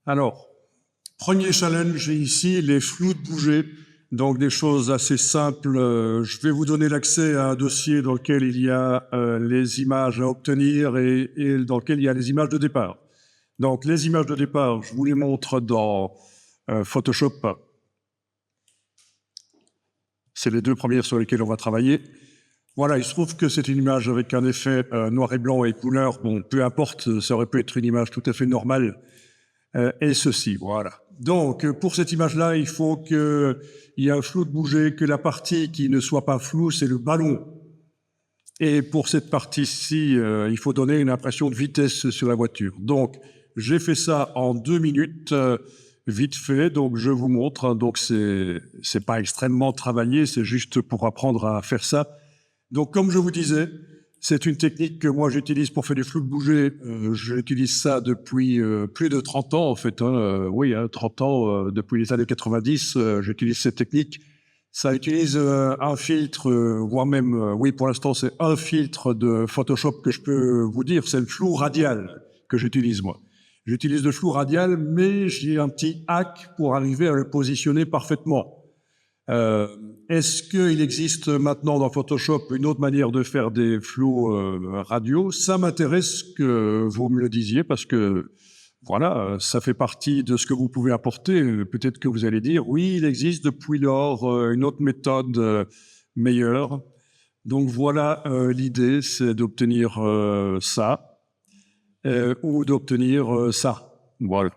Alors, premier challenge ici, les flous de bouger. Donc des choses assez simples. Je vais vous donner l'accès à un dossier dans lequel il y a les images à obtenir et dans lequel il y a les images de départ. Donc les images de départ, je vous les montre dans Photoshop. C'est les deux premières sur lesquelles on va travailler. Voilà, il se trouve que c'est une image avec un effet noir et blanc et couleur. Bon, peu importe, ça aurait pu être une image tout à fait normale. Et ceci, voilà. Donc, pour cette image-là, il faut qu'il y ait un flou de bouger, que la partie qui ne soit pas floue, c'est le ballon. Et pour cette partie-ci, il faut donner une impression de vitesse sur la voiture. Donc, j'ai fait ça en 2 minutes, vite fait, donc je vous montre. Donc, c'est pas extrêmement travaillé, c'est juste pour apprendre à faire ça. Donc, comme je vous disais, c'est une technique que moi j'utilise pour faire du flou de bouger. J'utilise ça depuis plus de 30 ans en fait. Oui, 30 ans, depuis les années 90, j'utilise cette technique. Ça utilise un filtre, voire même, oui pour l'instant c'est un filtre de Photoshop que je peux vous dire, c'est le flou radial que j'utilise moi. J'utilise le flou radial, mais j'ai un petit hack pour arriver à le positionner parfaitement. Est-ce qu'il existe maintenant dans Photoshop une autre manière de faire des flous radio? Ça m'intéresse que vous me le disiez parce que voilà, ça fait partie de ce que vous pouvez apporter. Peut-être que vous allez dire, oui, il existe depuis lors une autre méthode meilleure. Donc voilà, l'idée, c'est d'obtenir ça ou d'obtenir ça. Voilà.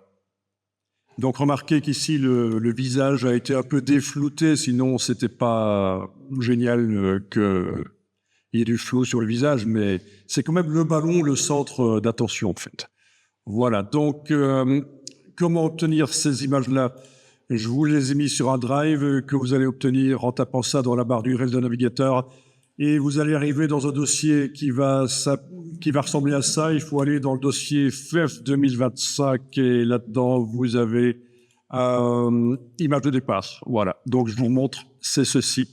Donc remarquez qu'ici le visage a été un peu déflouté, sinon c'était pas génial qu'il y ait du flou sur le visage, mais c'est quand même le ballon le centre d'attention en fait. Voilà, donc comment obtenir ces images-là? Je vous les ai mis sur un drive que vous allez obtenir en tapant ça dans la barre d'URL de navigateur. Et vous allez arriver dans un dossier qui va ressembler à ça. Il faut aller dans le dossier FEF 2025 et là-dedans, vous avez image de départ. Voilà, donc je vous montre, c'est ceci.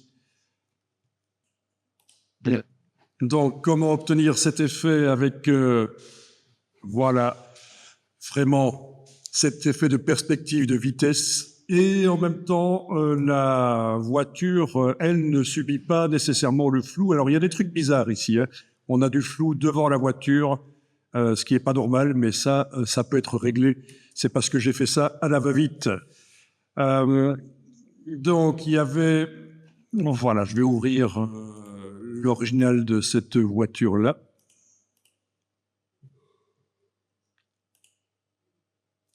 Donc, comment obtenir cet effet avec, voilà, vraiment cet effet de perspective, de vitesse. Et en même temps, la voiture, elle ne subit pas nécessairement le flou. Alors, il y a des trucs bizarres ici. Hein. On a du flou devant la voiture, ce qui n'est pas normal, mais ça peut être réglé. C'est parce que j'ai fait ça à la va-vite. Donc, il y avait... Voilà, je vais ouvrir l'original de cette voiture-là.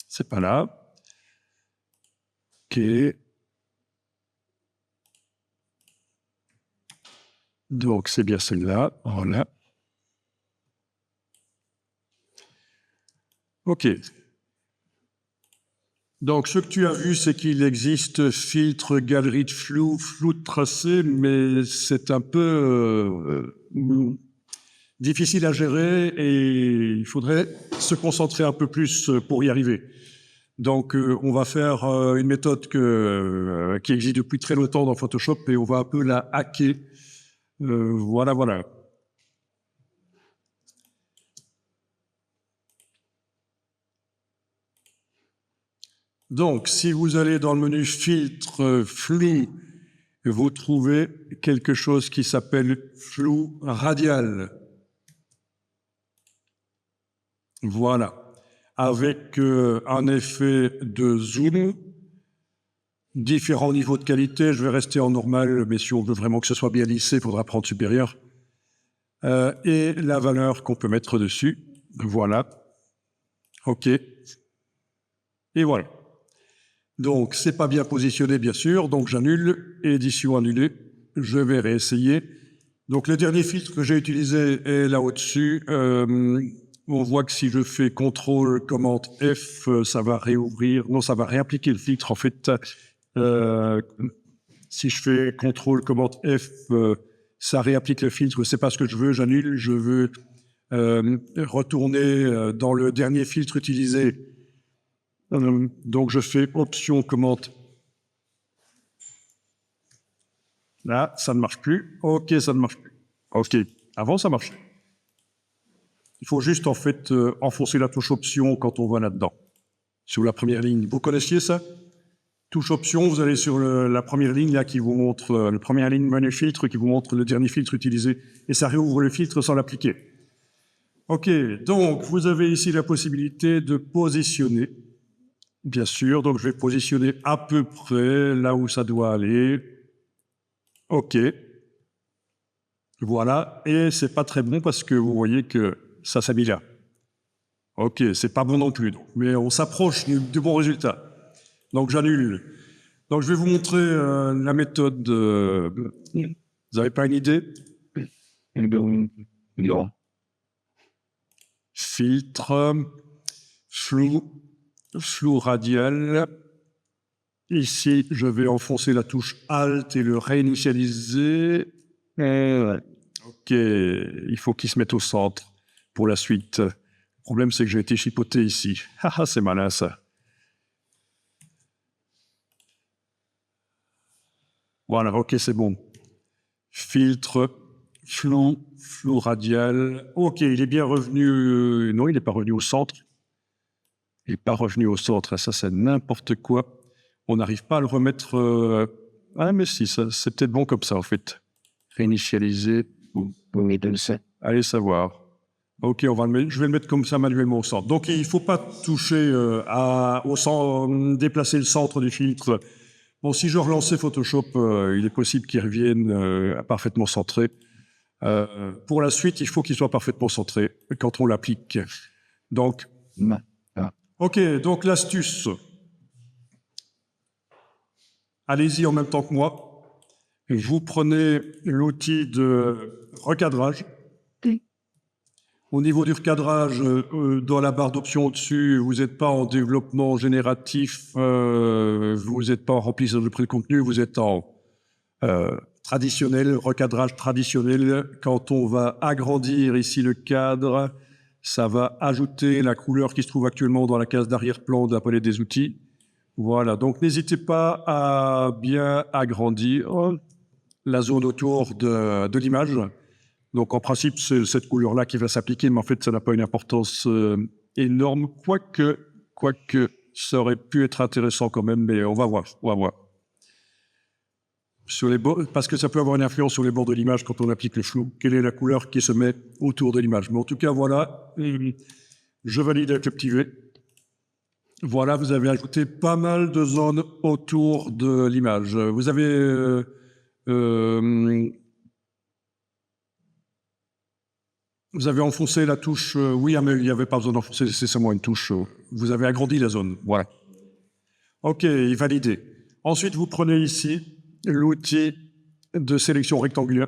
C'est pas là. OK. Donc, c'est bien celle-là. Voilà. OK. Donc, ce que tu as vu, c'est qu'il existe filtre, galerie de flou, flou de tracé, mais c'est un peu difficile à gérer et il faudrait se concentrer un peu plus pour y arriver. Donc, on va faire une méthode qui existe depuis très longtemps dans Photoshop et on va un peu la hacker. Voilà, voilà. Donc, si vous allez dans le menu filtre flou, vous trouvez quelque chose qui s'appelle flou radial. Voilà. Avec un effet de zoom, différents niveaux de qualité. Je vais rester en normal, mais si on veut vraiment que ce soit bien lissé, il faudra prendre supérieur. Et la valeur qu'on peut mettre dessus. Voilà. OK. Et voilà. Donc, c'est pas bien positionné, bien sûr. Donc, j'annule. Édition annulée. Je vais réessayer. Donc, le dernier filtre que j'ai utilisé est là au-dessus. On voit que si je fais CTRL, commande F, ça va réouvrir. Non, ça va réappliquer le filtre. En fait, si je fais CTRL, commande F, ça réapplique le filtre. C'est pas ce que je veux. J'annule. Je veux retourner dans le dernier filtre utilisé. Donc, je fais Option, commande. Là, ça ne marche plus. OK, ça ne marche plus. OK. Avant, ça marchait. Il faut juste, en fait, enfoncer la touche Option quand on va là-dedans. sur la première ligne. Vous connaissiez ça? Touche option, vous allez sur la première ligne là qui vous montre, la première ligne menu filtre qui vous montre le dernier filtre utilisé et ça réouvre le filtre sans l'appliquer. Ok, donc vous avez ici la possibilité de positionner, bien sûr, donc je vais positionner à peu près là où ça doit aller. Ok, voilà, et c'est pas très bon parce que vous voyez que ça s'habille là. Ok, c'est pas bon non plus, donc, mais on s'approche du bon résultat. Donc j'annule. Donc je vais vous montrer la méthode. Vous n'avez pas une idée? Non. Filtre, flou radial. Ici, je vais enfoncer la touche Alt et le réinitialiser. Ok, il faut qu'il se mette au centre pour la suite. Le problème, c'est que j'ai été chipoté ici. Haha, c'est malin ça. Voilà, ok, c'est bon. Filtre, flou radial. Ok, il est bien revenu. Non, il n'est pas revenu au centre. Il n'est pas revenu au centre. Ça, c'est n'importe quoi. On n'arrive pas à le remettre. Ah, mais si, c'est peut-être bon comme ça, en fait. Réinitialiser. Allez savoir. Ok, je vais le mettre comme ça manuellement au centre. Donc, il ne faut pas toucher au centre, déplacer le centre du filtre. Bon, si je relançais Photoshop, il est possible qu'il revienne parfaitement centré. Pour la suite, il faut qu'il soit parfaitement centré quand on l'applique. Donc, ok, donc l'astuce. Allez-y en même temps que moi. Vous prenez l'outil de recadrage. Au niveau du recadrage, dans la barre d'options au-dessus, vous n'êtes pas en développement génératif, vous n'êtes pas en remplissage de pré-contenu, vous êtes en traditionnel, recadrage traditionnel. Quand on va agrandir ici le cadre, ça va ajouter la couleur qui se trouve actuellement dans la case d'arrière-plan de la palette des outils. Voilà, donc n'hésitez pas à bien agrandir la zone autour de l'image. Donc en principe, c'est cette couleur-là qui va s'appliquer, mais en fait, ça n'a pas une importance énorme, quoique ça aurait pu être intéressant quand même, mais on va voir. Sur les bords, parce que ça peut avoir une influence sur les bords de l'image quand on applique le flou. Quelle est la couleur qui se met autour de l'image? Mais en tout cas, voilà, je valide avec le petit V. Voilà, vous avez ajouté pas mal de zones autour de l'image. Vous avez enfoncé la touche, oui, mais il n'y avait pas besoin d'enfoncer nécessairement une touche. Vous avez agrandi la zone, voilà. Ok, validé. Ensuite, vous prenez ici l'outil de sélection rectangulaire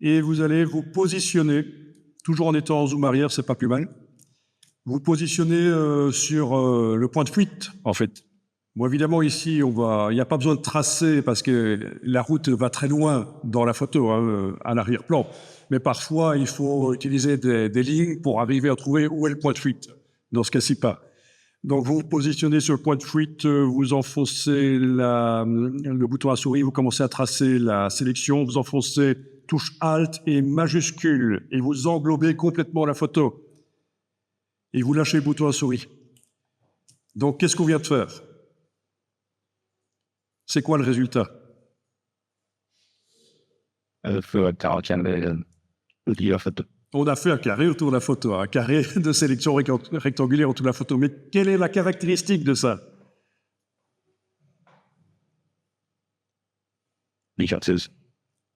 et vous allez vous positionner, toujours en étant en zoom arrière, c'est pas plus mal. Vous positionnez sur le point de fuite, en fait. Bon, évidemment, ici, il n'y a pas besoin de tracer parce que la route va très loin dans la photo, à l'arrière-plan. Mais parfois, il faut utiliser des lignes pour arriver à trouver où est le point de fuite. Dans ce cas-ci, pas. Donc, vous vous positionnez sur le point de fuite, vous enfoncez le bouton à souris, vous commencez à tracer la sélection, vous enfoncez touche Alt et majuscule et vous englobez complètement la photo. Et vous lâchez le bouton à souris. Donc, qu'est-ce qu'on vient de faire? C'est quoi le résultat? On a fait un carré autour de la photo, un carré de sélection rectangulaire autour de la photo. Mais quelle est la caractéristique de ça?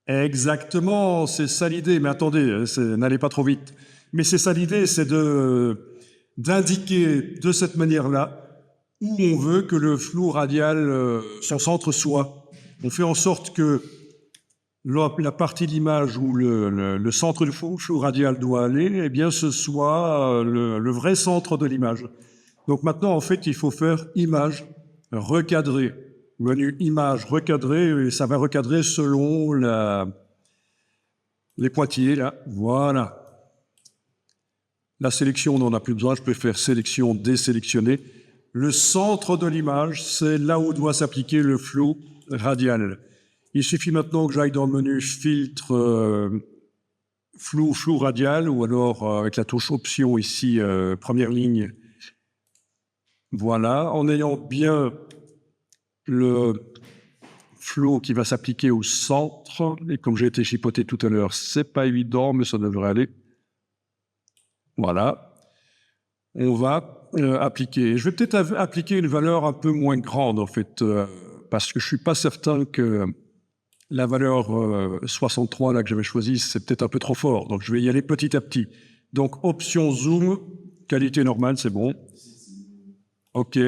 Exactement, c'est ça l'idée. Mais attendez, n'allez pas trop vite. Mais c'est ça l'idée, c'est d'indiquer de cette manière-là où on veut que le flou radial, son centre soit. On fait en sorte que la partie de l'image où le centre du flou radial doit aller, eh bien, ce soit le vrai centre de l'image. Donc maintenant, en fait, il faut faire image, recadrer. Menu image, recadrer, et ça va recadrer selon les pointillés, là. Voilà. La sélection, on n'en a plus besoin. Je peux faire sélection, désélectionner. Le centre de l'image, c'est là où doit s'appliquer le flou radial. Il suffit maintenant que j'aille dans le menu filtre flou radial ou alors avec la touche option ici, première ligne, Voilà, en ayant bien le flot qui va s'appliquer au centre. Et comme j'ai été chipoté tout à l'heure, c'est pas évident, mais ça devrait aller. Voilà. On va appliquer. Je vais peut-être appliquer une valeur un peu moins grande, en fait, parce que je suis pas certain que la valeur 63 là que j'avais choisie, c'est peut-être un peu trop fort. Donc, je vais y aller petit à petit. Donc, option zoom, qualité normale, c'est bon. OK.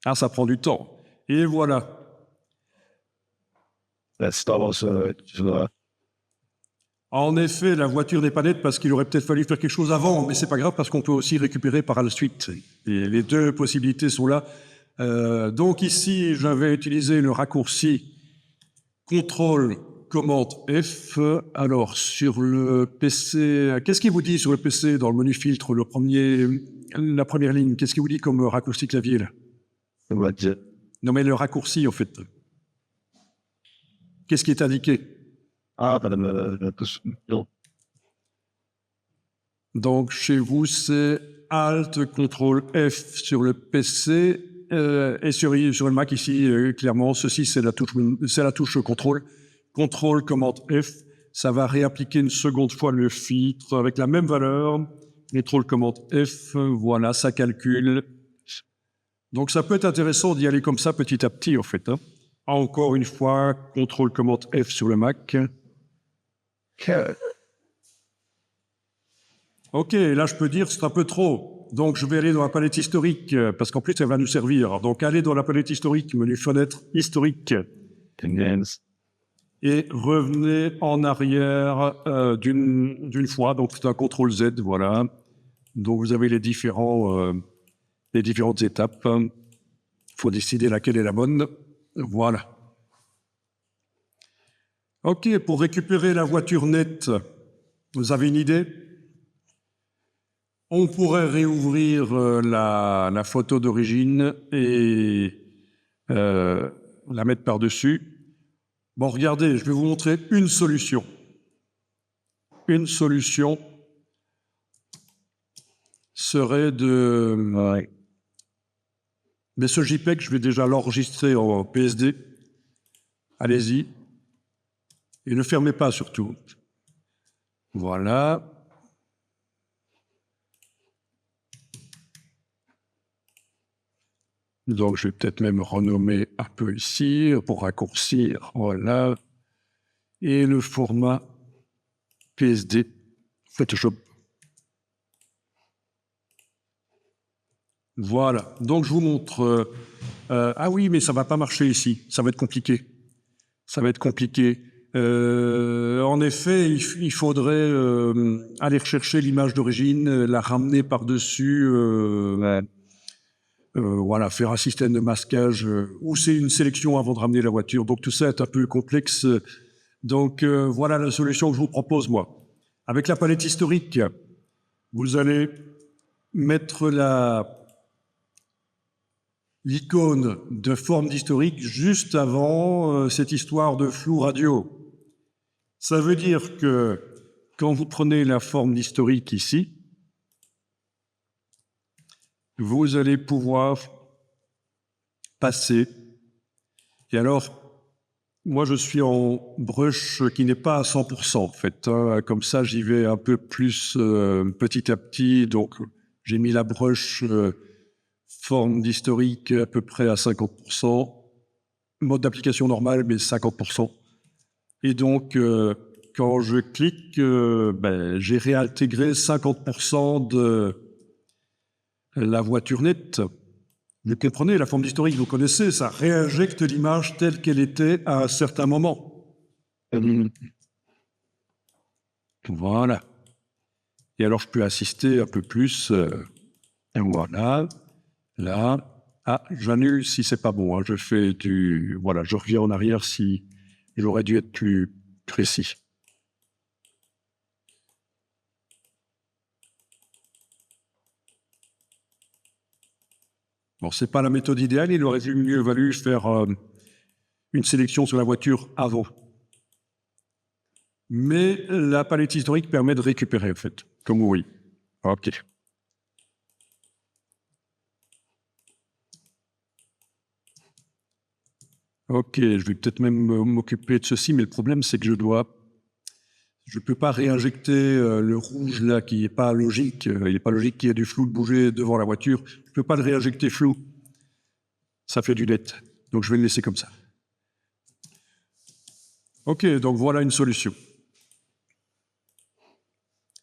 Ah, ça prend du temps. Et voilà. En effet, la voiture n'est pas nette parce qu'il aurait peut-être fallu faire quelque chose avant, mais c'est pas grave parce qu'on peut aussi récupérer par la suite. Et les deux possibilités sont là. Donc ici, j'avais utilisé le raccourci contrôle commande F. Alors sur le PC, qu'est-ce qu'il vous dit sur le PC dans le menu filtre, la première ligne? Qu'est-ce qu'il vous dit comme raccourci clavier là? Non mais le raccourci en fait. Qu'est-ce qui est indiqué? Donc chez vous, c'est Alt, CTRL F sur le PC et sur le Mac ici, clairement, ceci c'est la touche CTRL. CTRL, commande F, ça va réappliquer une seconde fois le filtre avec la même valeur. CTRL, commande F, voilà, ça calcule. Donc ça peut être intéressant d'y aller comme ça petit à petit en fait. Hein. Encore une fois, CTRL, commande F sur le Mac. Ok, là je peux dire c'est un peu trop. Donc je vais aller dans la palette historique, parce qu'en plus elle va nous servir. Donc allez dans la palette historique, menu fenêtre historique. Et revenez en arrière d'une fois, donc c'est un CTRL Z, voilà. Donc vous avez les différentes étapes. Il faut décider laquelle est la bonne. Voilà. Ok, pour récupérer la voiture nette, vous avez une idée? On pourrait réouvrir la photo d'origine et la mettre par-dessus. Bon, regardez, je vais vous montrer une solution. Une solution serait de... Ouais. Mais ce JPEG, je vais déjà l'enregistrer en PSD. Allez-y. Et ne fermez pas surtout. Voilà. Donc, je vais peut-être même renommer un peu ici pour raccourcir. Voilà. Et le format PSD Photoshop. Voilà. Donc, je vous montre... ah oui, mais ça va pas marcher ici. Ça va être compliqué. Ça va être compliqué. En effet, il faudrait aller rechercher l'image d'origine, la ramener par-dessus... voilà, faire un système de masquage ou c'est une sélection avant de ramener la voiture. Donc tout ça est un peu complexe. Donc voilà la solution que je vous propose, moi. Avec la palette historique, vous allez mettre l'icône de forme d'historique juste avant cette histoire de flou radio. Ça veut dire que quand vous prenez la forme d'historique ici, vous allez pouvoir passer. Et alors, moi, je suis en brush qui n'est pas à 100% en fait. Hein. Comme ça, j'y vais un peu plus petit à petit. Donc, j'ai mis la brush forme d'historique à peu près à 50%. Mode d'application normal, mais 50%. Et donc, quand je clique, j'ai réintégré 50% de la voiture nette. Vous comprenez, la forme d'historique, vous connaissez, ça réinjecte l'image telle qu'elle était à un certain moment. Voilà. Et alors, je peux assister un peu plus. Voilà. Là. Ah, j'annule si c'est pas bon. Hein. Je fais du... Voilà, je reviens en arrière si il aurait dû être plus précis. Bon, c'est pas la méthode idéale. Il aurait mieux valu faire une sélection sur la voiture avant. Mais la palette historique permet de récupérer, en fait, comme vous voyez. OK. OK, je vais peut-être même m'occuper de ceci, mais le problème, c'est que je ne peux pas réinjecter le rouge là qui n'est pas logique. Il n'est pas logique qu'il y ait du flou de bouger devant la voiture. Je ne peux pas le réinjecter flou. Ça fait du net. Donc je vais le laisser comme ça. OK, donc voilà une solution.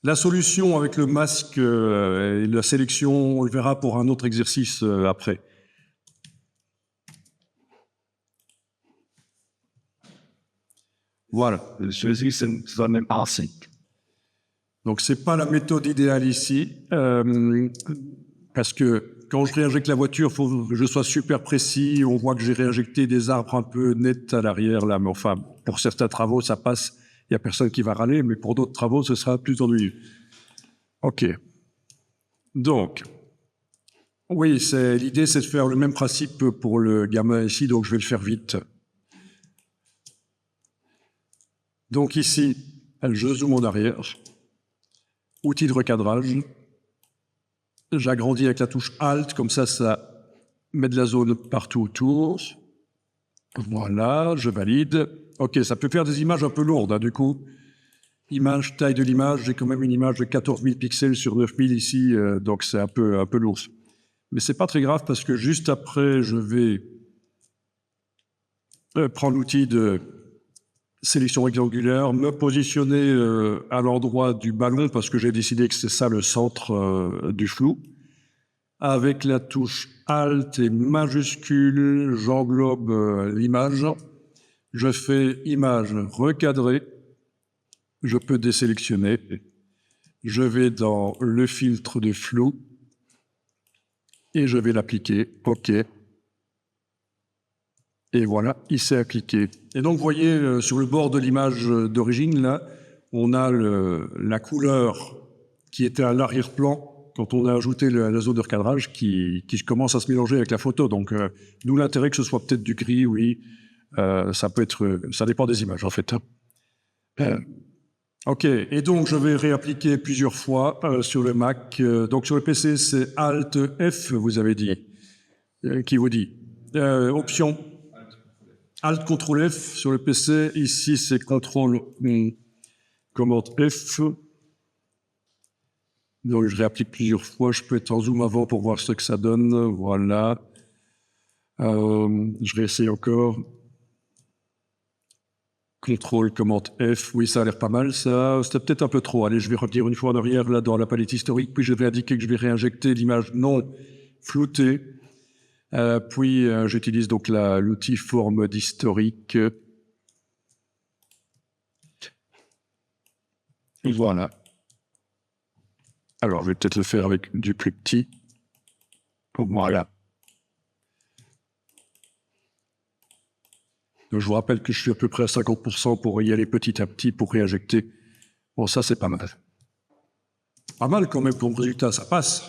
La solution avec le masque et la sélection, on le verra pour un autre exercice après. Voilà. Donc c'est pas la méthode idéale ici, parce que quand je réinjecte la voiture, il faut que je sois super précis. On voit que j'ai réinjecté des arbres un peu nets à l'arrière là, mais enfin, pour certains travaux, ça passe. Il n'y a personne qui va râler, mais pour d'autres travaux, ce sera plus ennuyeux. OK. Donc, oui, l'idée, c'est de faire le même principe pour le gamin ici, donc je vais le faire vite. Donc ici, je zoome en arrière. Outil de recadrage. J'agrandis avec la touche Alt, comme ça met de la zone partout autour. Voilà, je valide. OK, ça peut faire des images un peu lourdes, hein, du coup. Image, taille de l'image, j'ai quand même une image de 14 000 pixels sur 9 000 ici, donc c'est un peu lourd. Mais c'est pas très grave parce que juste après, je vais prendre l'outil de sélection rectangulaire, me positionner à l'endroit du ballon parce que j'ai décidé que c'est ça le centre du flou. Avec la touche Alt et majuscule, j'englobe l'image. Je fais image recadrée. Je peux désélectionner. Je vais dans le filtre de flou et je vais l'appliquer. OK. Et voilà, il s'est appliqué. Et donc, vous voyez, sur le bord de l'image d'origine, là, on a la couleur qui était à l'arrière-plan quand on a ajouté la zone de recadrage qui commence à se mélanger avec la photo. Donc, d'où l'intérêt que ce soit peut-être du gris, oui. Ça peut être, ça dépend des images, en fait. OK. Et donc, je vais réappliquer plusieurs fois sur le Mac. Donc, sur le PC, c'est Alt F, vous avez dit. Qui vous dit option Alt CTRL F sur le PC. Ici, c'est CTRL commande F. Donc, je réapplique plusieurs fois. Je peux être en zoom avant pour voir ce que ça donne. Voilà. Je réessaye encore. CTRL commande F. Oui, ça a l'air pas mal, ça. C'était peut-être un peu trop. Allez, je vais revenir une fois en arrière, là, dans la palette historique. Puis, je vais indiquer que je vais réinjecter l'image non floutée. Puis, j'utilise donc l'outil forme d'historique. Et voilà. Alors, je vais peut-être le faire avec du plus petit. Voilà. Donc, je vous rappelle que je suis à peu près à 50% pour y aller petit à petit pour réinjecter. Bon, ça, c'est pas mal. Pas mal quand même pour le résultat, ça passe.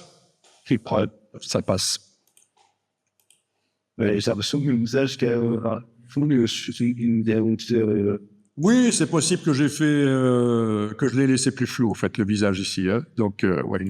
Ça passe. Oui, c'est possible que j'ai fait, que je l'ai laissé plus flou, en fait, le visage ici. Hein. Donc, ouais.